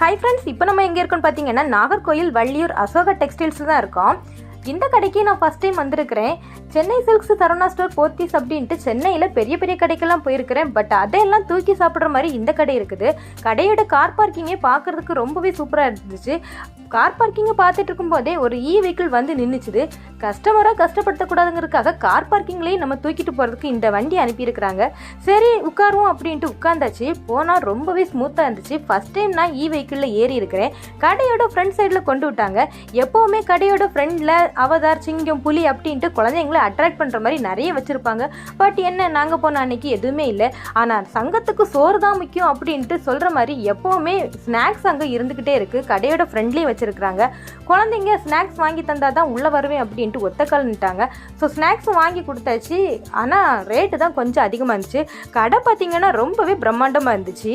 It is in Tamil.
ஹாய் ஃப்ரெண்ட்ஸ், இப்போ நம்ம எங்கே இருக்கோம்னு பார்த்தீங்கன்னா நாகர்கோயில் வள்ளியூர் அசோகா டெக்ஸ்டைல்ஸில் தான் இருக்கோம். இந்த கடைக்கு நான் ஃபஸ்ட் டைம் வந்திருக்கிறேன். சென்னை சில்க்ஸ், சரவணா ஸ்டோர், போத்தீஸ் அப்படின்ட்டு சென்னையில் பெரிய பெரிய கடைக்கெல்லாம் போயிருக்கிறேன். பட் அதையெல்லாம் தூக்கி சாப்பிட்ற மாதிரி இந்த கடை இருக்குது. கடையோட கார் பார்க்கிங்கே பார்க்குறதுக்கு ரொம்பவே சூப்பராக இருந்துச்சு. கார் பார்க்கிங்கை பார்த்துட்டு இருக்கும்போதே ஒரு வெஹிக்கிள் வந்து நின்றுச்சுது. கஸ்டமராக கஷ்டப்படுத்தக்கூடாதுங்கிறதுக்காக கார் பார்க்கிங்லேயே நம்ம தூக்கிட்டு போகிறதுக்கு இந்த வண்டி அனுப்பியிருக்கிறாங்க. சரி உட்காருவோம் அப்படின்ட்டு உட்காந்தாச்சு. போனால் ரொம்பவே ஸ்மூத்தாக இருந்துச்சு. ஃபஸ்ட் டைம் நான் வெஹிக்கிளில் ஏறி இருக்கிறேன். கடையோட ஃப்ரண்ட் சைடில் கொண்டு விட்டாங்க. எப்போவுமே கடையோட ஃப்ரண்டில் அவதார், சிங்கம், புலி அப்படின்ட்டு குழந்தைங்களை அட்ராக்ட் பண்ணுற மாதிரி நிறைய வச்சுருப்பாங்க. பட் என்ன, நாங்கள் போன அன்னைக்கு எதுவுமே இல்லை. ஆனால் சங்கத்துக்கு சோறு தான் முக்கியம் அப்படின்ட்டு சொல்கிற மாதிரி எப்போவுமே ஸ்நாக்ஸ் அங்கே இருந்துக்கிட்டே இருக்குது. கடையோட ஃப்ரெண்ட்லேயே வச்சுருக்குறாங்க. குழந்தைங்க ஸ்நாக்ஸ் வாங்கி தந்தால் தான் உள்ளே வருவேன் அப்படின்ட்டு ஒத்தக்கால் நிட்டாங்க. ஸோ ஸ்நாக்ஸும் வாங்கி கொடுத்தாச்சு. ஆனால் ரேட்டு தான் கொஞ்சம் அதிகமாக இருந்துச்சு. கடை பார்த்திங்கன்னா ரொம்பவே பிரம்மாண்டமாக இருந்துச்சு.